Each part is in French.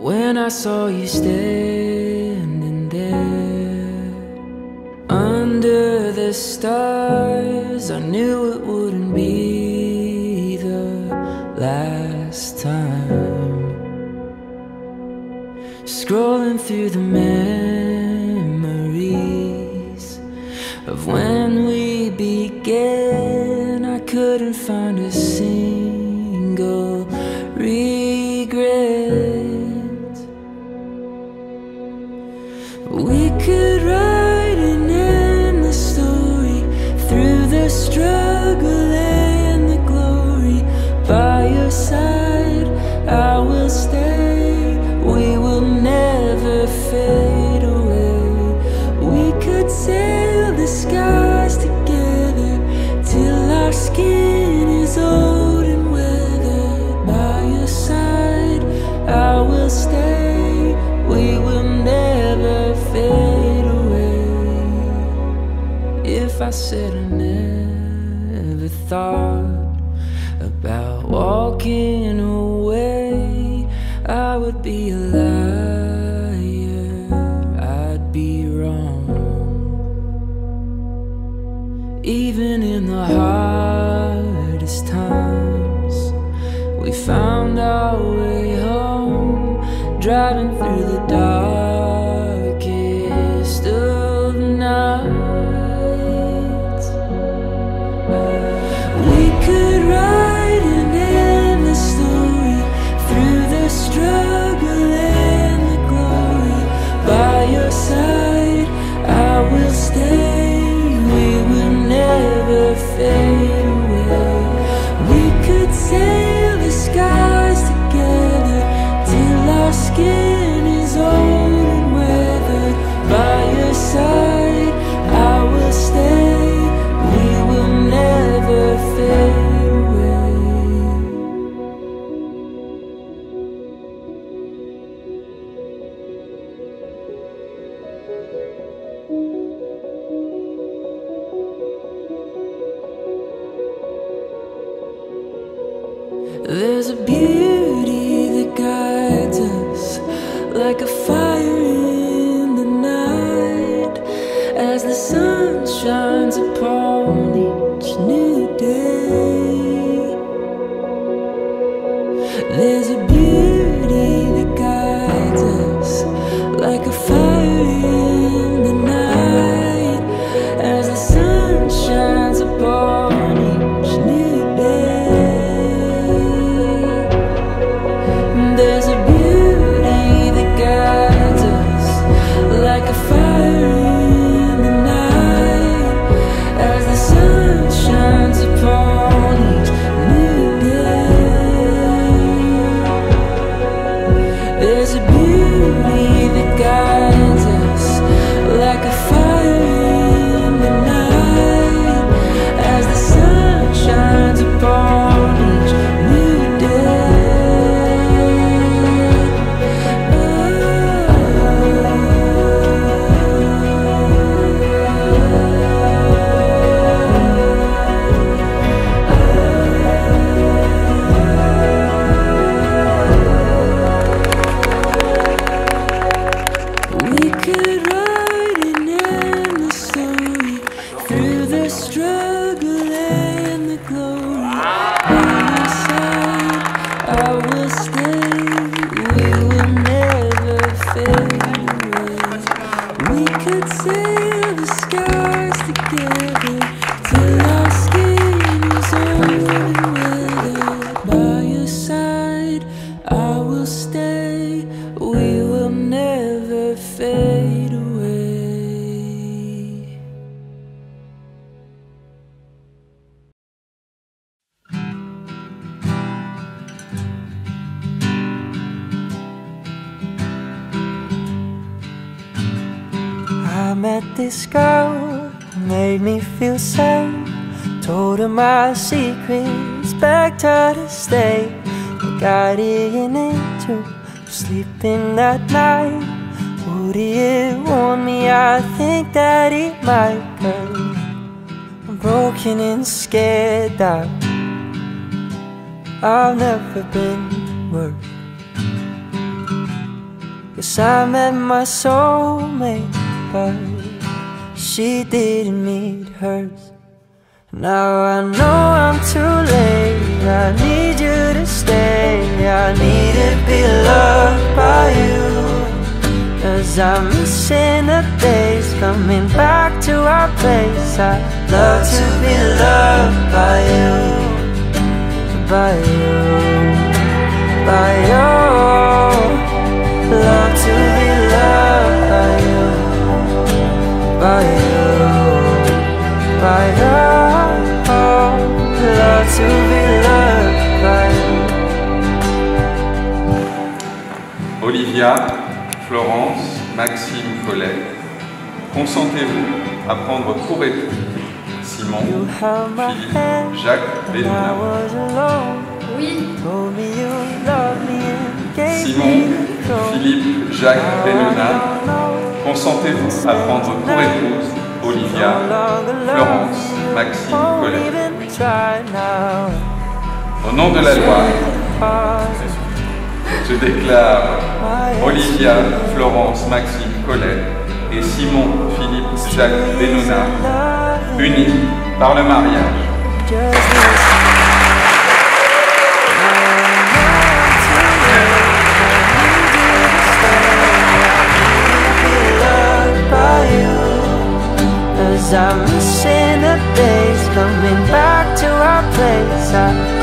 When I saw you standing there under the stars, I knew it wouldn't be the last time. Scrolling through the memories of when we began, I couldn't find a single regret. We could write an endless story through the struggle and the glory. By your side, I will stay. We will never fade away. We could sail the skies together till our skin is old and weathered. By your side, I will stay. We will never fade away. If I said I never thought about walking away, I would be a liar, I'd be wrong. Even in the hardest times, we found our way home, driving through the darkest of nights. We could write an endless story through the struggle and the glory. By your side, I will stay. We will never fade away. We could sail the skies together till our skin is old and weathered. By your side, I will stay. We will never fade away. There's a beauty that guides us like a fire in the night, as the sun shines upon each new day. There's a beauty that guides us like a fire in the night, as the sun shines upon each new day. There's a beauty that guides us like a fire in the night, as the sun shines upon each new day. There's a beauty that guides us like a fire in the night, as the sun shines upon each new day. We could write an endless story through the struggle and the glory. By your side, I will stay. We will never fade away. We could sail the skies together till our skin is old and weathered. By your side, I will stay. We will never fade away. I met this girl who made me feel sane. Told her my secrets, begged her to stay. My guardian angel was sleeping that night. Would he warn me? I think that he might, 'cause I'm broken and scared that I've never been worse. 'cause I met my soulmate, but she didn't meet hers. Now I know I'm too late, I need you to stay, I need to be loved by you. 'Cause I'm missing the days coming back to our place. I love to be loved by you, by you, by you. Love to be loved by you, by you, by you. Love to be loved by you. Olivia, Florence, Maxime, Colette, consentez-vous à prendre pour époux Simon, Philippe, Jacques, Benoît? Oui. Simon, Philippe, Jacques, Benoît, consentez-vous à prendre pour épouse Olivia, Florence, Maxime, Colette? Au nom de la loi, je déclare Olivia, Florence, Maxime, Colette et Simon, Philippe, Jacques, Benoît unis par le mariage. I'm missing the days coming back to our place. I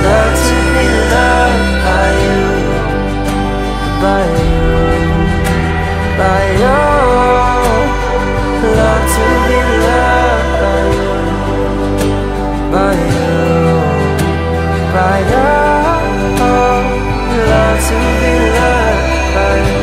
love to be loved by you, by you, by you. Love to be loved by you, by you, by you. Love to be loved by you.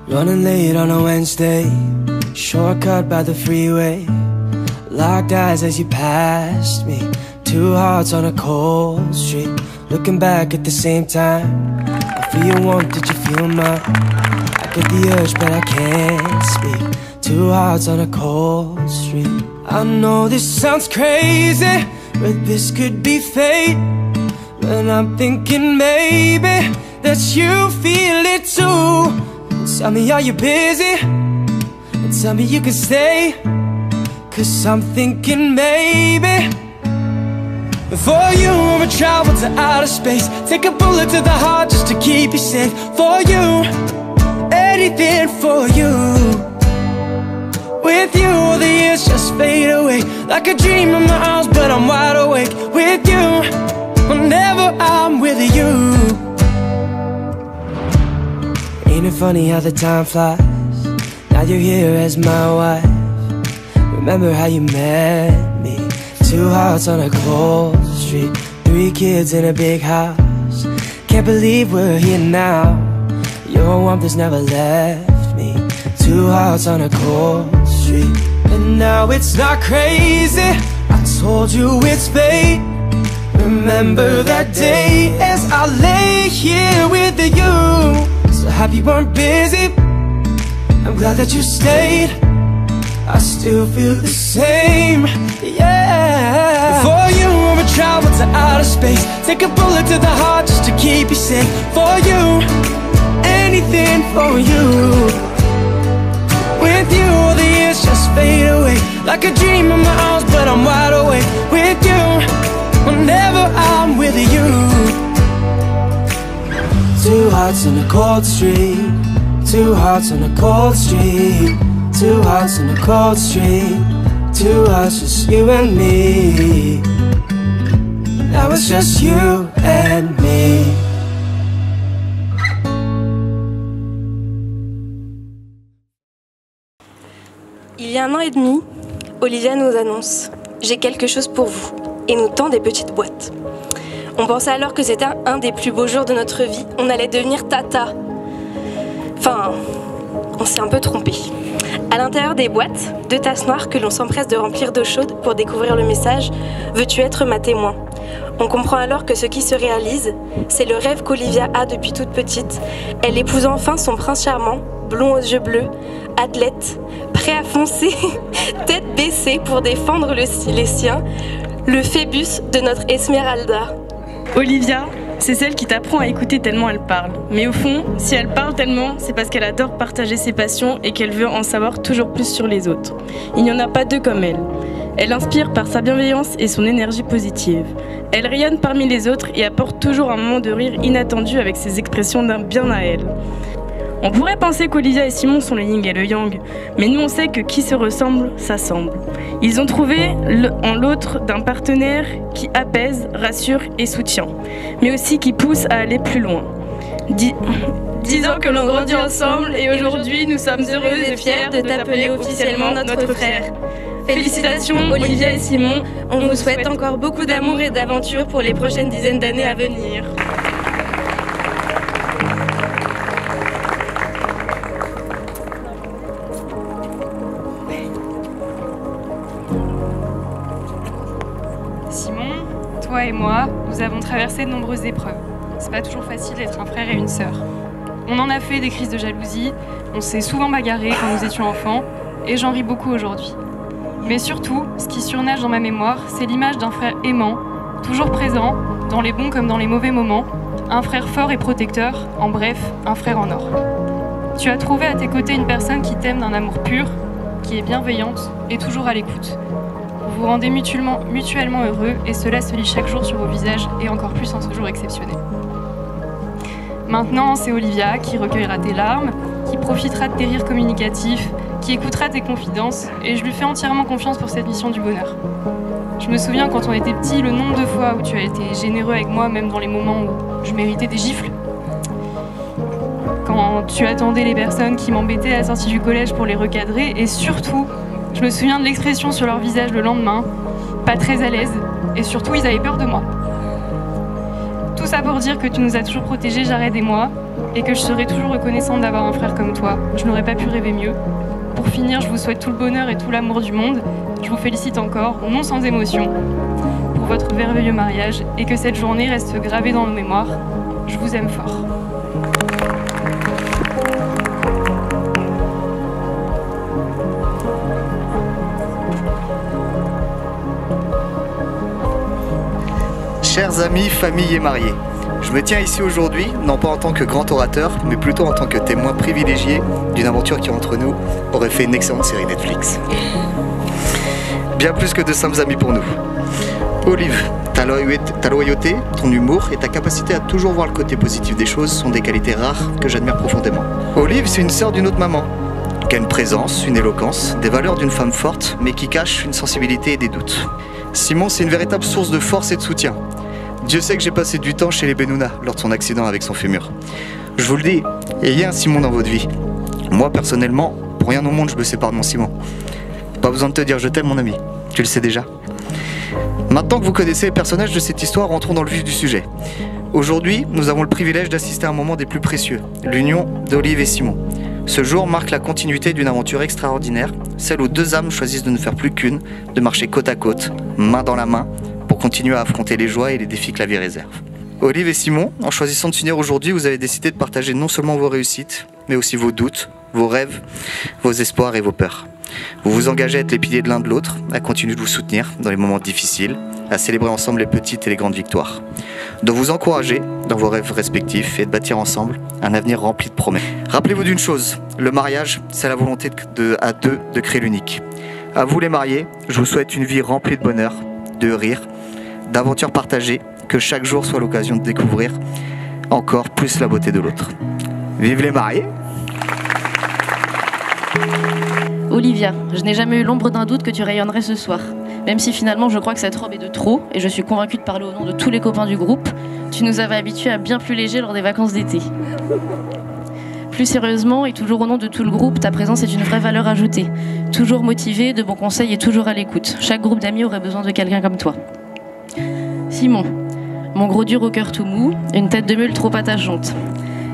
Running late on a Wednesday, shortcut by the freeway. Locked eyes as you passed me, two hearts on a cold street. Looking back at the same time, I feel your warmth, did you feel mine? I get the urge but I can't speak, two hearts on a cold street. I know this sounds crazy, but this could be fate. But I'm thinking maybe that you feel it too. Tell me, are you busy? And tell me you can stay, 'cause I'm thinking maybe for you I would travel to outer space, take a bullet to the heart just to keep you safe. For you, anything for you. With you, all the years just fade away like a dream in my arms, but I'm wide awake. With you, whenever I'm with you. Ain't it funny how the time flies? Now you're here as my wife. Remember how you met me? Two hearts on a cold street, 3 kids in a big house. Can't believe we're here now. Your warmth has never left me. Two hearts on a cold street. And now it's not crazy, I told you it's fate. Remember that day as I lay here with you. So happy you weren't busy, I'm glad that you stayed. I still feel the same, yeah. For you, I would travel to outer space, take a bullet to the heart just to keep you safe. For you, anything for you. With you, all the years just fade away like a dream in my arms, but I'm wide awake. With you, whenever I'm with you. Two hearts on a cold street, two hearts on a cold street, two hearts on a cold street, two hearts, just you and me. Now it's just you and me. Il y a 1 an et demi, Olivia nous annonce « J'ai quelque chose pour vous » et nous tend des petites boîtes. On pensait alors que c'était un des plus beaux jours de notre vie. On allait devenir tata. Enfin, on s'est un peu trompé. À l'intérieur des boîtes, 2 tasses noires que l'on s'empresse de remplir d'eau chaude pour découvrir le message « Veux-tu être ma témoin ?» On comprend alors que ce qui se réalise, c'est le rêve qu'Olivia a depuis toute petite. Elle épouse enfin son prince charmant, blond aux yeux bleus, athlète, prêt à foncer, tête baissée pour défendre les siens, le Phébus de notre Esmeralda. Olivia, c'est celle qui t'apprend à écouter tellement elle parle. Mais au fond, si elle parle tellement, c'est parce qu'elle adore partager ses passions et qu'elle veut en savoir toujours plus sur les autres. Il n'y en a pas 2 comme elle. Elle inspire par sa bienveillance et son énergie positive. Elle rayonne parmi les autres et apporte toujours un moment de rire inattendu avec ses expressions d'un bien à elle. On pourrait penser qu'Olivia et Simon sont le yin et le yang, mais nous on sait que qui se ressemble, s'assemble. Ils ont trouvé en l'autre d'un partenaire qui apaise, rassure et soutient, mais aussi qui pousse à aller plus loin. 10 ans que l'on grandit ensemble et aujourd'hui nous sommes heureux et fiers de t'appeler officiellement notre frère. Félicitations Olivia et Simon, on vous souhaite encore beaucoup d'amour et d'aventure pour les prochaines dizaines d'années à venir. Simon, toi et moi, nous avons traversé de nombreuses épreuves. C'est pas toujours facile d'être un frère et une sœur. On en a fait des crises de jalousie, on s'est souvent bagarré quand nous étions enfants, et j'en ris beaucoup aujourd'hui. Mais surtout, ce qui surnage dans ma mémoire, c'est l'image d'un frère aimant, toujours présent, dans les bons comme dans les mauvais moments, un frère fort et protecteur, en bref, un frère en or. Tu as trouvé à tes côtés une personne qui t'aime d'un amour pur, qui est bienveillante et toujours à l'écoute. Vous vous rendez mutuellement heureux et cela se lit chaque jour sur vos visages et encore plus en ce jour exceptionnel. Maintenant, c'est Olivia qui recueillera tes larmes, qui profitera de tes rires communicatifs, qui écoutera tes confidences et je lui fais entièrement confiance pour cette mission du bonheur. Je me souviens quand on était petit, le nombre de fois où tu as été généreux avec moi, même dans les moments où je méritais des gifles. Quand tu attendais les personnes qui m'embêtaient à la sortie du collège pour les recadrer et surtout, je me souviens de l'expression sur leur visage le lendemain, pas très à l'aise et surtout ils avaient peur de moi. Tout ça pour dire que tu nous as toujours protégés, Jared et moi, et que je serai toujours reconnaissante d'avoir un frère comme toi. Je n'aurais pas pu rêver mieux. Pour finir, je vous souhaite tout le bonheur et tout l'amour du monde. Je vous félicite encore, non sans émotion, pour votre merveilleux mariage et que cette journée reste gravée dans nos mémoires. Je vous aime fort. Chers amis, familles et mariés, je me tiens ici aujourd'hui, non pas en tant que grand orateur, mais plutôt en tant que témoin privilégié d'une aventure qui, entre nous, aurait fait une excellente série Netflix. Bien plus que de simples amis pour nous. Olive, ta loyauté, ton humour et ta capacité à toujours voir le côté positif des choses sont des qualités rares que j'admire profondément. Olive, c'est une sœur d'une autre maman, qui a une présence, une éloquence, des valeurs d'une femme forte, mais qui cache une sensibilité et des doutes. Simon, c'est une véritable source de force et de soutien. Dieu sait que j'ai passé du temps chez les Benouna lors de son accident avec son fémur. Je vous le dis, ayez un Simon dans votre vie. Moi, personnellement, pour rien au monde, je me sépare de mon Simon. Pas besoin de te dire je t'aime, mon ami. Tu le sais déjà. Maintenant que vous connaissez les personnages de cette histoire, rentrons dans le vif du sujet. Aujourd'hui, nous avons le privilège d'assister à un moment des plus précieux, l'union d'Olive et Simon. Ce jour marque la continuité d'une aventure extraordinaire, celle où 2 âmes choisissent de ne faire plus qu'une, de marcher côte à côte, main dans la main, pour continuer à affronter les joies et les défis que la vie réserve. Olive et Simon, en choisissant de s'unir aujourd'hui, vous avez décidé de partager non seulement vos réussites, mais aussi vos doutes, vos rêves, vos espoirs et vos peurs. Vous vous engagez à être les piliers de l'un de l'autre, à continuer de vous soutenir dans les moments difficiles, à célébrer ensemble les petites et les grandes victoires, de vous encourager dans vos rêves respectifs et de bâtir ensemble un avenir rempli de promesses. Rappelez-vous d'une chose, le mariage, c'est la volonté à 2 de créer l'unique. À vous les mariés, je vous souhaite une vie remplie de bonheur, de rire, d'aventures partagées, que chaque jour soit l'occasion de découvrir encore plus la beauté de l'autre. Vive les mariés! Olivia, je n'ai jamais eu l'ombre d'un doute que tu rayonnerais ce soir. Même si finalement je crois que cette robe est de trop, et je suis convaincue de parler au nom de tous les copains du groupe, tu nous avais habitués à bien plus léger lors des vacances d'été. Plus sérieusement, et toujours au nom de tout le groupe, ta présence est une vraie valeur ajoutée. Toujours motivée, de bons conseils et toujours à l'écoute. Chaque groupe d'amis aurait besoin de quelqu'un comme toi. Simon, Mon gros dur au cœur tout mou, une tête de mule trop attachante.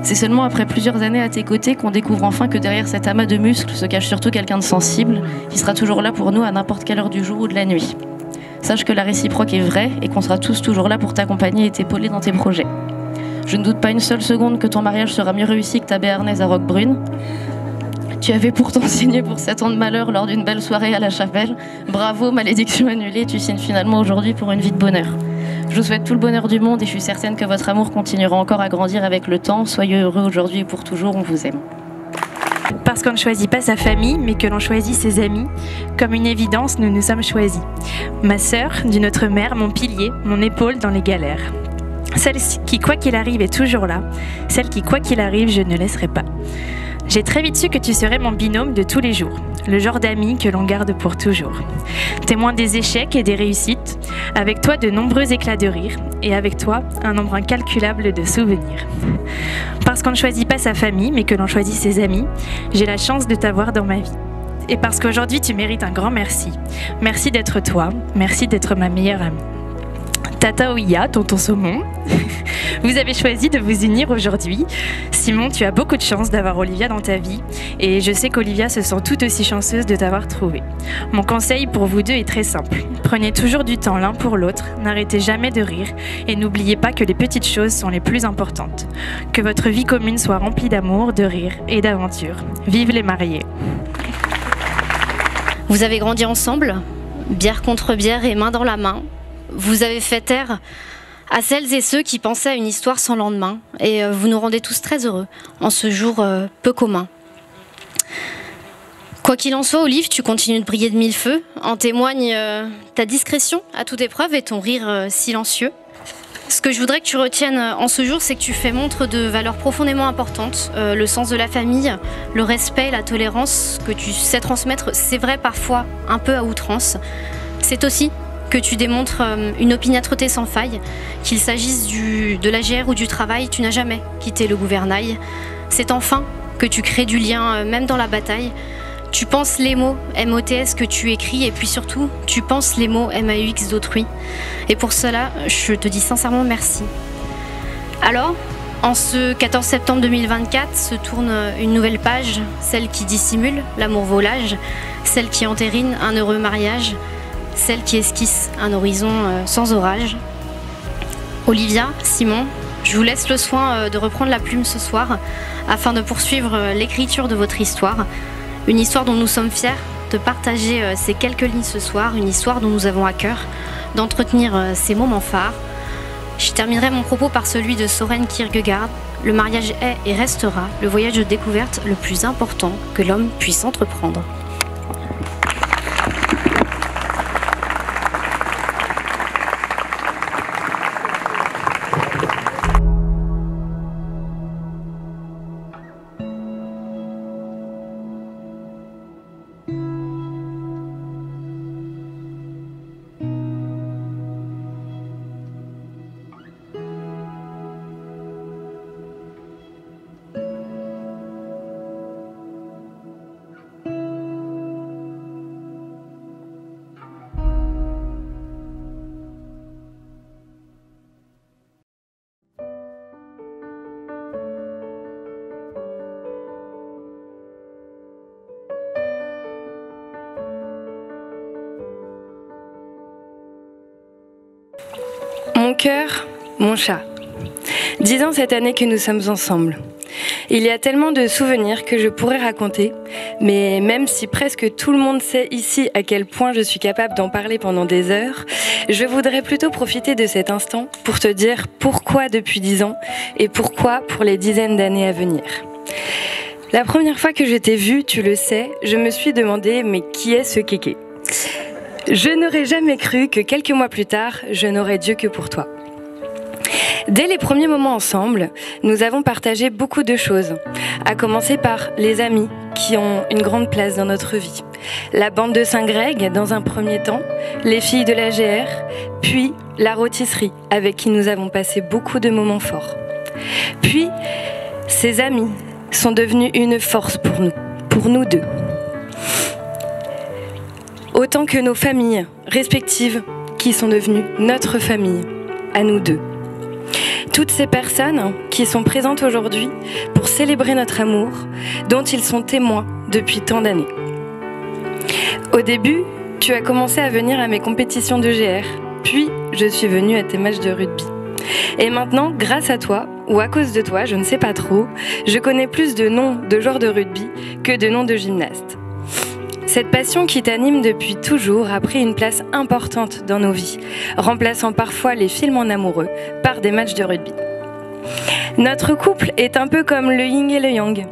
C'est seulement après plusieurs années à tes côtés qu'on découvre enfin que derrière cet amas de muscles se cache surtout quelqu'un de sensible, qui sera toujours là pour nous à n'importe quelle heure du jour ou de la nuit. Sache que la réciproque est vraie et qu'on sera tous toujours là pour t'accompagner et t'épauler dans tes projets. Je ne doute pas une seule seconde que ton mariage sera mieux réussi que ta béarnaise à Roquebrune. Tu avais pourtant signé pour 7 ans de malheur lors d'une belle soirée à la chapelle. Bravo, malédiction annulée, tu signes finalement aujourd'hui pour une vie de bonheur. Je vous souhaite tout le bonheur du monde et je suis certaine que votre amour continuera encore à grandir avec le temps. Soyez heureux aujourd'hui et pour toujours, on vous aime. Parce qu'on ne choisit pas sa famille, mais que l'on choisit ses amis. Comme une évidence, nous nous sommes choisis. Ma sœur, d'une autre mère, mon pilier, mon épaule dans les galères. Celle qui, quoi qu'il arrive, est toujours là. Celle qui, quoi qu'il arrive, je ne laisserai pas. J'ai très vite su que tu serais mon binôme de tous les jours, le genre d'ami que l'on garde pour toujours. Témoin des échecs et des réussites, avec toi de nombreux éclats de rire, et avec toi un nombre incalculable de souvenirs. Parce qu'on ne choisit pas sa famille, mais que l'on choisit ses amis, j'ai la chance de t'avoir dans ma vie. Et parce qu'aujourd'hui tu mérites un grand merci. Merci d'être toi, merci d'être ma meilleure amie. Tata Ouya, tonton Saumon, vous avez choisi de vous unir aujourd'hui. Simon, tu as beaucoup de chance d'avoir Olivia dans ta vie et je sais qu'Olivia se sent tout aussi chanceuse de t'avoir trouvé. Mon conseil pour vous deux est très simple. Prenez toujours du temps l'un pour l'autre, n'arrêtez jamais de rire et n'oubliez pas que les petites choses sont les plus importantes. Que votre vie commune soit remplie d'amour, de rire et d'aventure. Vive les mariés! Vous avez grandi ensemble, bière contre bière et main dans la main. Vous avez fait taire à celles et ceux qui pensaient à une histoire sans lendemain et vous nous rendez tous très heureux en ce jour peu commun. Quoi qu'il en soit, Olive, tu continues de briller de mille feux. En témoigne ta discrétion à toute épreuve et ton rire silencieux. Ce que je voudrais que tu retiennes en ce jour, c'est que tu fais montre de valeurs profondément importantes. Le sens de la famille, le respect, la tolérance que tu sais transmettre, c'est vrai parfois un peu à outrance. C'est aussi que tu démontres une opiniâtreté sans faille, qu'il s'agisse de l'AGR ou du travail, tu n'as jamais quitté le gouvernail. C'est enfin que tu crées du lien même dans la bataille. Tu penses les mots MOTS que tu écris et puis surtout, tu penses les mots MAUX d'autrui. Et pour cela, je te dis sincèrement merci. Alors, en ce 14 septembre 2024, se tourne une nouvelle page, celle qui dissimule l'amour volage, celle qui entérine un heureux mariage, celle qui esquisse un horizon sans orage. Olivia, Simon, je vous laisse le soin de reprendre la plume ce soir afin de poursuivre l'écriture de votre histoire. Une histoire dont nous sommes fiers de partager ces quelques lignes ce soir, une histoire dont nous avons à cœur d'entretenir ces moments phares. Je terminerai mon propos par celui de Søren Kierkegaard. Le mariage est et restera le voyage de découverte le plus important que l'homme puisse entreprendre. Mon cœur, mon chat. 10 ans cette année que nous sommes ensemble. Il y a tellement de souvenirs que je pourrais raconter, mais même si presque tout le monde sait ici à quel point je suis capable d'en parler pendant des heures, je voudrais plutôt profiter de cet instant pour te dire pourquoi depuis 10 ans et pourquoi pour les dizaines d'années à venir. La première fois que je t'ai vu, tu le sais, je me suis demandé mais qui est ce kéké ? Je n'aurais jamais cru que quelques mois plus tard, je n'aurais Dieu que pour toi. Dès les premiers moments ensemble, nous avons partagé beaucoup de choses, à commencer par les amis qui ont une grande place dans notre vie, la bande de Saint-Greg dans un premier temps, les filles de l'AGR, puis la rôtisserie avec qui nous avons passé beaucoup de moments forts. Puis, ces amis sont devenus une force pour nous deux. Autant que nos familles respectives qui sont devenues notre famille, à nous deux. Toutes ces personnes qui sont présentes aujourd'hui pour célébrer notre amour, dont ils sont témoins depuis tant d'années. Au début, tu as commencé à venir à mes compétitions de GR, puis je suis venue à tes matchs de rugby. Et maintenant, grâce à toi, ou à cause de toi, je ne sais pas trop, je connais plus de noms de joueurs de rugby que de noms de gymnastes. Cette passion qui t'anime depuis toujours a pris une place importante dans nos vies, remplaçant parfois les films en amoureux par des matchs de rugby. Notre couple est un peu comme le yin et le yang.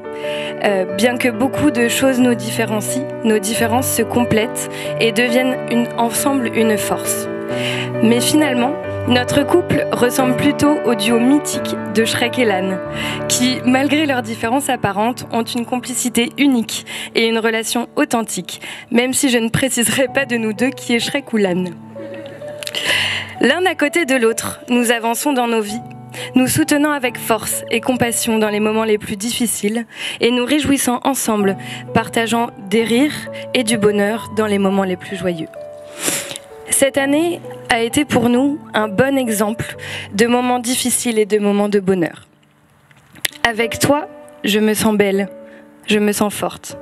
Bien que beaucoup de choses nous différencient, nos différences se complètent et deviennent ensemble une force. Mais finalement, notre couple ressemble plutôt au duo mythique de Shrek et l'âne, qui, malgré leurs différences apparentes, ont une complicité unique et une relation authentique, même si je ne préciserai pas de nous deux qui est Shrek ou l'âne. L'un à côté de l'autre, nous avançons dans nos vies, nous soutenant avec force et compassion dans les moments les plus difficiles et nous réjouissant ensemble, partageant des rires et du bonheur dans les moments les plus joyeux. Cette année a été pour nous un bon exemple de moments difficiles et de moments de bonheur. Avec toi, je me sens belle, je me sens forte.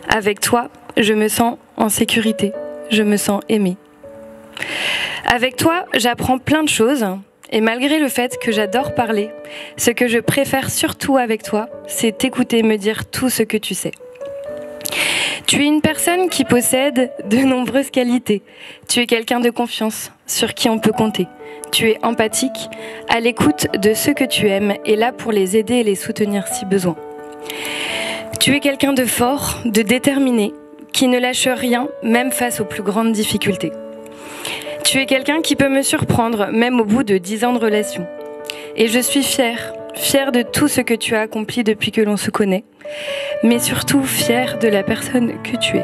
Avec toi, je me sens en sécurité, je me sens aimée. Avec toi, j'apprends plein de choses et malgré le fait que j'adore parler, ce que je préfère surtout avec toi, c'est t'écouter me dire tout ce que tu sais. Tu es une personne qui possède de nombreuses qualités. Tu es quelqu'un de confiance, sur qui on peut compter. Tu es empathique, à l'écoute de ceux que tu aimes et là pour les aider et les soutenir si besoin. Tu es quelqu'un de fort, de déterminé, qui ne lâche rien, même face aux plus grandes difficultés. Tu es quelqu'un qui peut me surprendre, même au bout de 10 ans de relation. Et je suis fière de tout ce que tu as accompli depuis que l'on se connaît, mais surtout fière de la personne que tu es.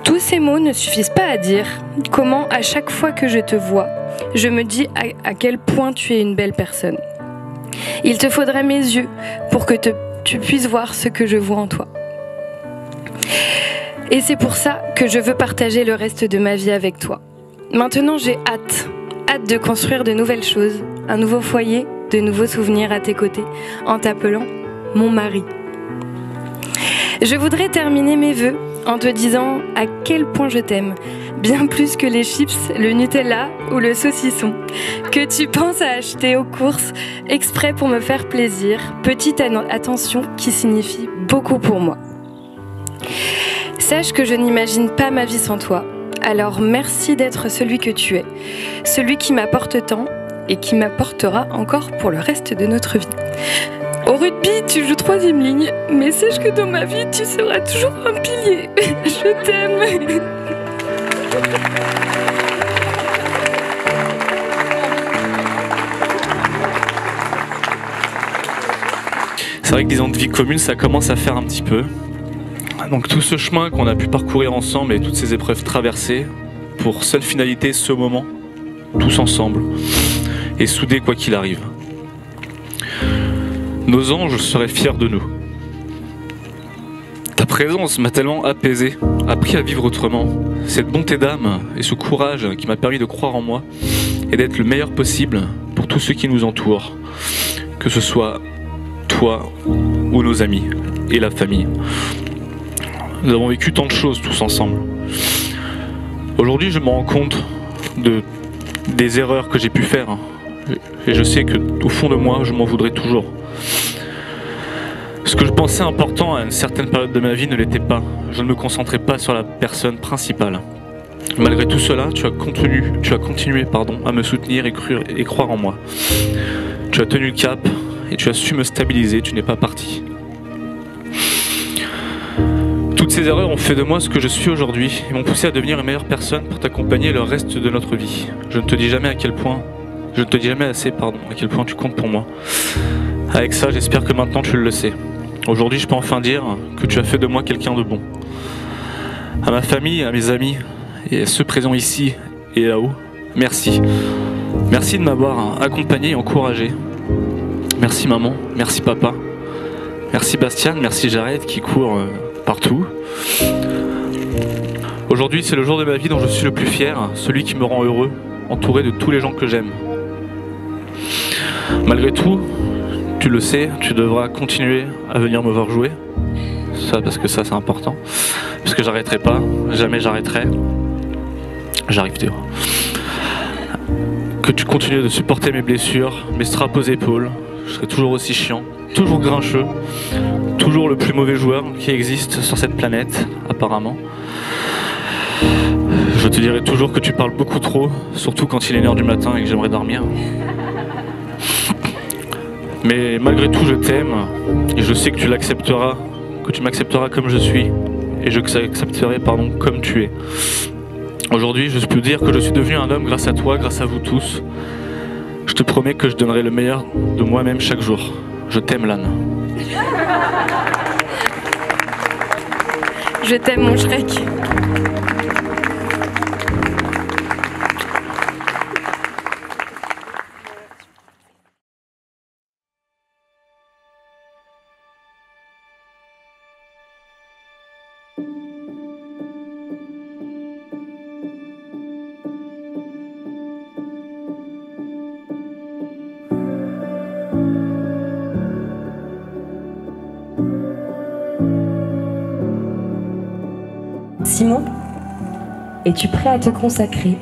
Tous ces mots ne suffisent pas à dire comment, à chaque fois que je te vois, je me dis à quel point tu es une belle personne. Il te faudrait mes yeux pour que tu puisses voir ce que je vois en toi. Et c'est pour ça que je veux partager le reste de ma vie avec toi. Maintenant, j'ai hâte de construire de nouvelles choses, un nouveau foyer, de nouveaux souvenirs à tes côtés, en t'appelant mon mari. Je voudrais terminer mes vœux en te disant à quel point je t'aime, bien plus que les chips, le Nutella ou le saucisson, que tu penses à acheter aux courses exprès pour me faire plaisir, petite attention qui signifie beaucoup pour moi. Sache que je n'imagine pas ma vie sans toi, alors merci d'être celui que tu es, celui qui m'apporte tant et qui m'apportera encore pour le reste de notre vie. Au rugby, tu joues 3e ligne, mais sache que dans ma vie, tu seras toujours un pilier. Je t'aime. C'est vrai que 10 ans de vie commune, ça commence à faire un petit peu. Donc tout ce chemin qu'on a pu parcourir ensemble et toutes ces épreuves traversées, pour seule finalité ce moment, tous ensemble, et soudés quoi qu'il arrive. Nos anges seraient fiers de nous. Ta présence m'a tellement apaisé, appris à vivre autrement. Cette bonté d'âme et ce courage qui m'a permis de croire en moi et d'être le meilleur possible pour tous ceux qui nous entourent, que ce soit toi ou nos amis et la famille. Nous avons vécu tant de choses tous ensemble. Aujourd'hui, je me rends compte des erreurs que j'ai pu faire. Et je sais qu'au fond de moi, je m'en voudrais toujours. Ce que je pensais important à une certaine période de ma vie ne l'était pas. Je ne me concentrais pas sur la personne principale. Malgré tout cela, tu as continué à me soutenir et croire en moi. Tu as tenu le cap et tu as su me stabiliser, tu n'es pas parti. Toutes ces erreurs ont fait de moi ce que je suis aujourd'hui et m'ont poussé à devenir une meilleure personne pour t'accompagner le reste de notre vie. Je ne te dis jamais assez à quel point tu comptes pour moi. Avec ça, j'espère que maintenant tu le sais. Aujourd'hui, je peux enfin dire que tu as fait de moi quelqu'un de bon. À ma famille, à mes amis et à ceux présents ici et là-haut, merci. Merci de m'avoir accompagné et encouragé. Merci maman, merci papa. Merci Bastien, merci Jared qui court partout. Aujourd'hui, c'est le jour de ma vie dont je suis le plus fier, celui qui me rend heureux, entouré de tous les gens que j'aime. Malgré tout, tu le sais, tu devras continuer à venir me voir jouer. Ça, parce que ça, c'est important. Parce que j'arrêterai pas, jamais j'arrêterai. J'arrive, Théo. Que tu continues de supporter mes blessures, mes straps aux épaules. Je serai toujours aussi chiant, toujours grincheux, toujours le plus mauvais joueur qui existe sur cette planète, apparemment. Je te dirai toujours que tu parles beaucoup trop, surtout quand il est 1h du matin et que j'aimerais dormir. Mais malgré tout, je t'aime et je sais que tu l'accepteras, que tu m'accepteras comme je suis et je t'accepterai, comme tu es. Aujourd'hui, je peux dire que je suis devenu un homme grâce à toi, grâce à vous tous. Je te promets que je donnerai le meilleur de moi-même chaque jour. Je t'aime, Lan. Je t'aime, mon Shrek. Simon, es-tu prêt à te consacrer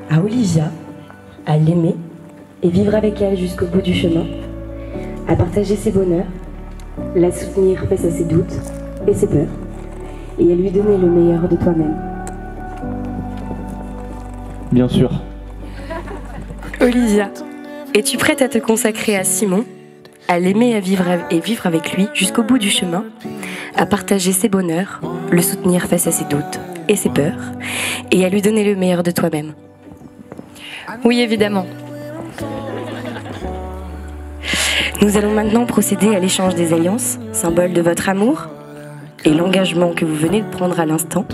à Olivia, à l'aimer et vivre avec elle jusqu'au bout du chemin, à partager ses bonheurs, la soutenir face à ses doutes et ses peurs, et à lui donner le meilleur de toi-même? Bien sûr. Olivia, es-tu prête à te consacrer à Simon, à l'aimer et vivre avec lui jusqu'au bout du chemin, à partager ses bonheurs, le soutenir face à ses doutes et ses peurs, et à lui donner le meilleur de toi-même? Oui, évidemment. Nous allons maintenant procéder à l'échange des alliances, symbole de votre amour, et l'engagement que vous venez de prendre à l'instant.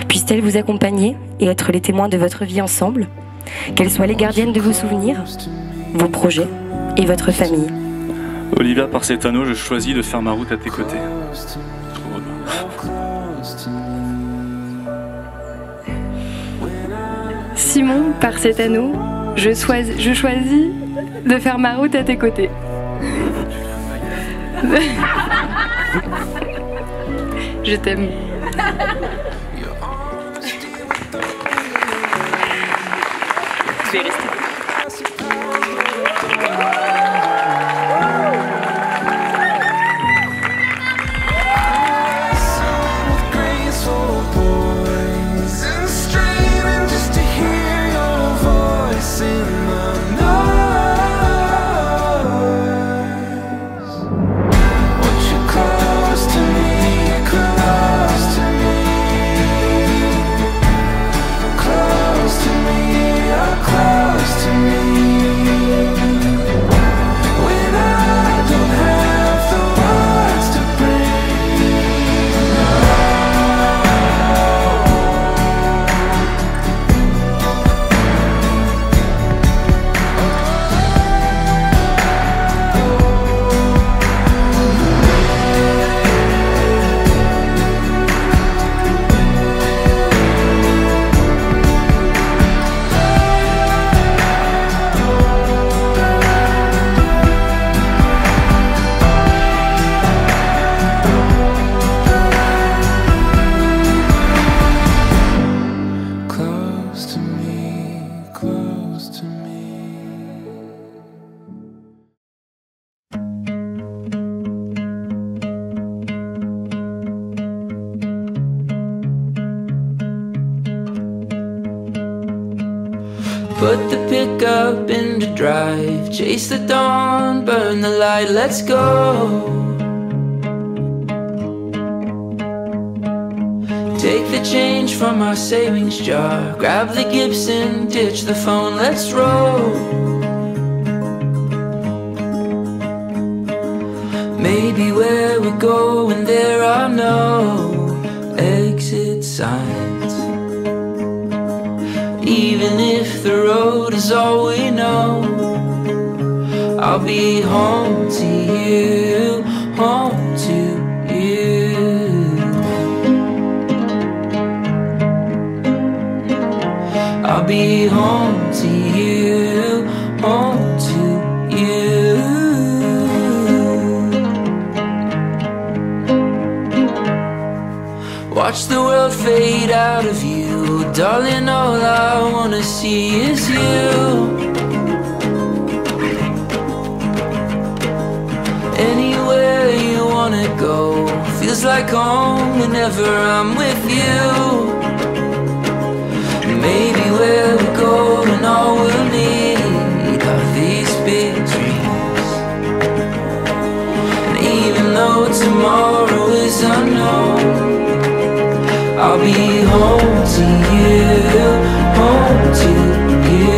Puisse-t-elle vous accompagner et être les témoins de votre vie ensemble, qu'elles soient les gardiennes de vos souvenirs, vos projets et votre famille. Olivia, par cet anneau, je choisis de faire ma route à tes côtés. Simon, par cet anneau, je choisis de faire ma route à tes côtés. Je t'aime. Je vais rester. Put the pickup into drive, chase the dawn, burn the light, let's go. Take the change from our savings jar, grab the Gibson, ditch the phone, let's roll. Maybe where we're going there are no exit signs. Even if the road is all we know, I'll be home to you, home to you. I'll be home to you, home to you. watch the world fade out of view. Darling, all I wanna see is you. Anywhere you wanna go feels like home whenever I'm with you. Maybe where we go and all we'll need are these big dreams. And even though tomorrow is unknown, I'll be home to you, home to you.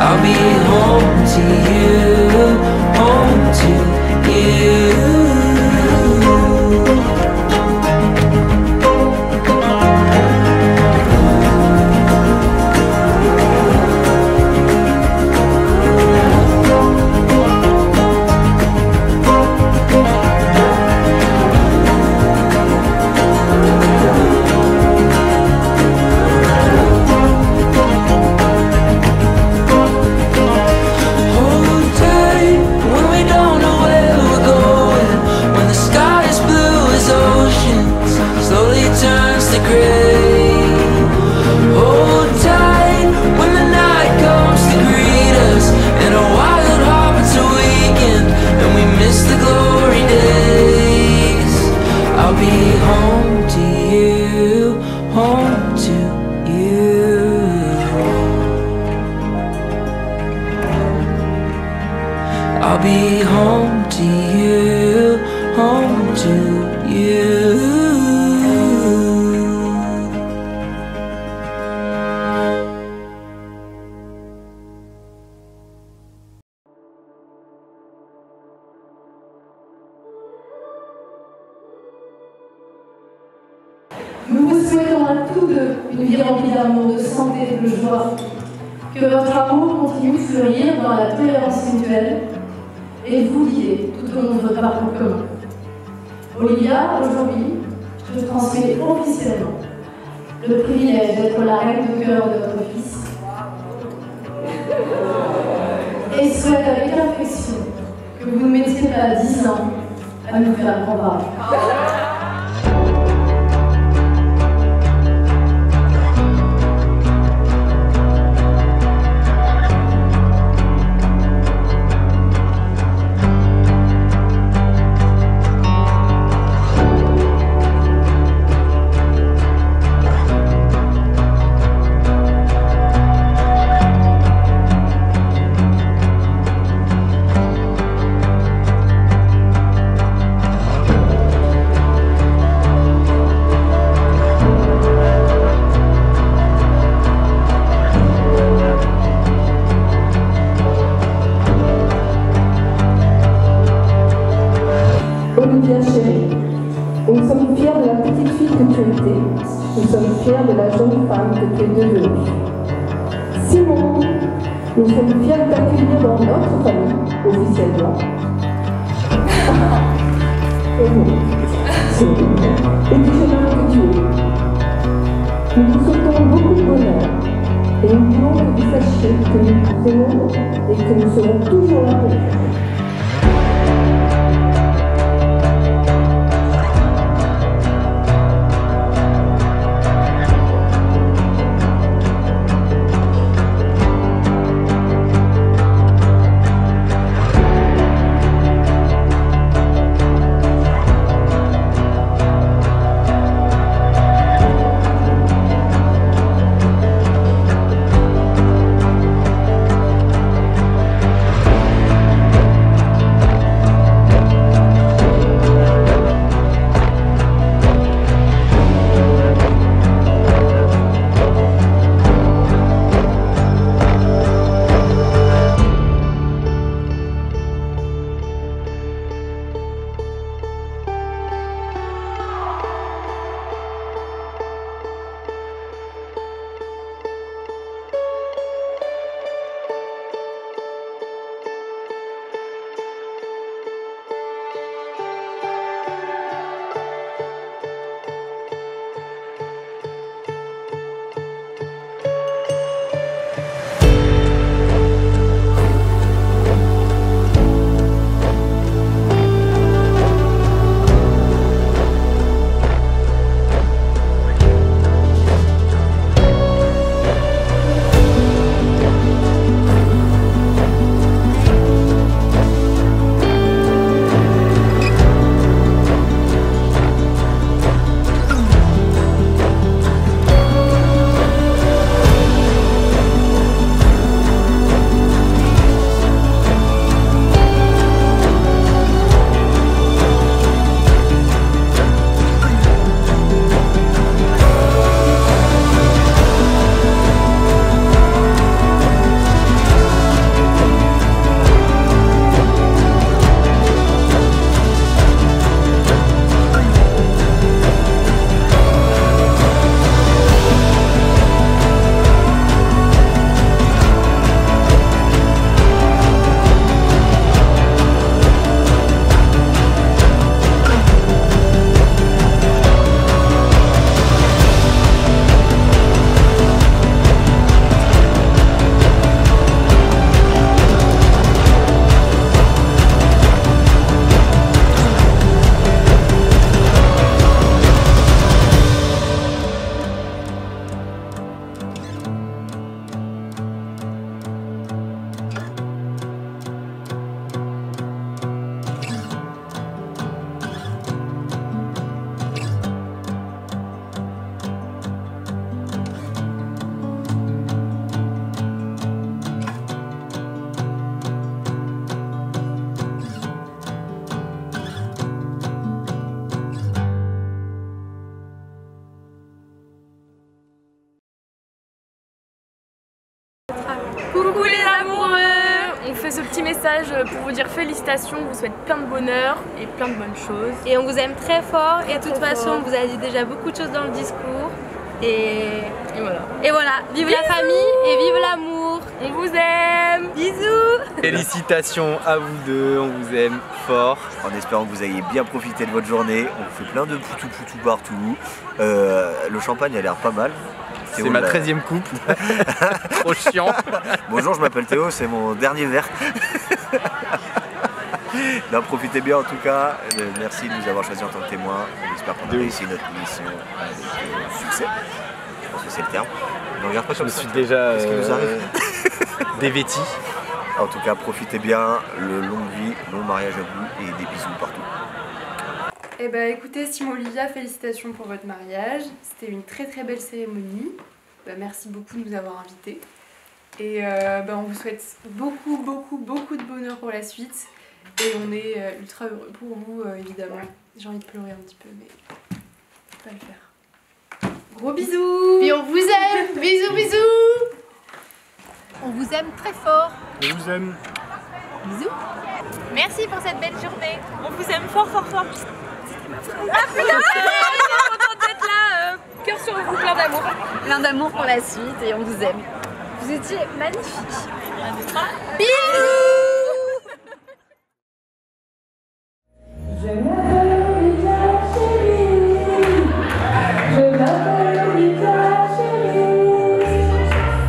I'll be home to you, home to you. I'll be home to you, home to you. Nous vous souhaitons à tous deux une vie remplie d'amour, de santé, de joie. Que votre amour continue de fleurir dans la tolérance mutuelle et vous guider tout au long de votre parcours commun. Olivia, aujourd'hui, je te transmets officiellement le privilège d'être la reine de cœur de votre fils. Et souhaite avec affection que vous ne mettiez pas 10 ans à nous faire comparer. Olivia chérie, nous sommes fiers de la petite fille que tu étais. Nous sommes fiers de la jeune femme que tu es devenue. Simon, nous sommes fiers de t'accueillir dans notre famille, officiellement. Et nous, c'est et du jeune homme que tu es. Nous vous souhaitons beaucoup de bonheur. Et nous voulons que vous sachiez que nous vous aimons et que nous serons toujours là pour vous. ce petit message pour vous dire félicitations, on vous souhaite plein de bonheur et plein de bonnes choses. Et on vous aime très fort et de toute façon on vous a dit déjà beaucoup de choses dans le discours. Et voilà. Et voilà, vive la famille et vive l'amour. On vous aime. Bisous. Félicitations à vous deux, on vous aime fort. En espérant que vous ayez bien profité de votre journée. On vous fait plein de poutou partout. Le champagne a l'air pas mal. C'est ma 13e coupe. Trop chiant. Bonjour, je m'appelle Théo, c'est mon dernier verre. Non, profitez bien en tout cas. Merci de nous avoir choisis en tant que témoins. On espère qu'on a réussi notre mission avec succès. Je pense que c'est le terme. Ne regarde pas comme ça. Je me suis déjà Qu'est-ce qui nous arrive dévêti. En tout cas, profitez bien. Longue vie, long mariage à vous et des bisous partout. Eh ben écoutez, Simon Olivia, félicitations pour votre mariage. C'était une très belle cérémonie. Merci beaucoup de nous avoir invités. Et on vous souhaite beaucoup de bonheur pour la suite. Et on est ultra heureux pour vous, évidemment. J'ai envie de pleurer un petit peu, mais je peux pas le faire. Gros bisous. Et on vous aime. Bisous. On vous aime très fort. Je vous aime. Bisous. Merci pour cette belle journée. On vous aime fort. Ah putain, je suis contente d'être là. Cœur sur vous, plein d'amour. Plein d'amour pour la suite et on vous aime. Vous étiez magnifiques. Bisous. Je m'appelle Olivia chérie. Je m'appelle Olivia chérie.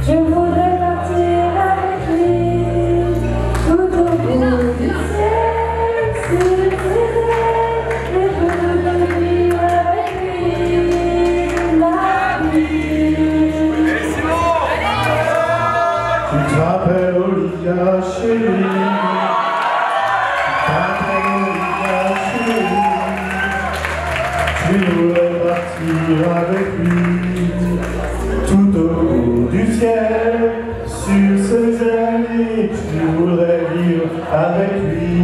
Je voudrais partir avec lui tout au bout du ciel, sur ses ailes, et je veux vivre avec lui la vie. Tu t'appelles Olivia chérie. Tu voudrais partir avec lui tout au bout du ciel, sur ses ailes, tu voudrais vivre avec lui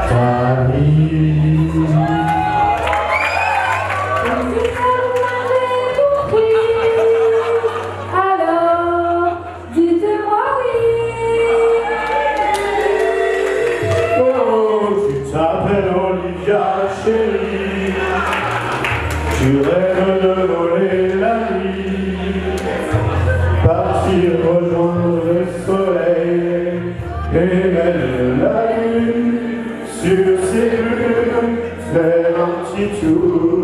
ta vie. Alors, dites-moi oui. Oh, tu t'appelles Olivia chérie. Tu rêves de voler la nuit, partir rejoindre le soleil et mettre la lune sur ses lunes, faire un petit tour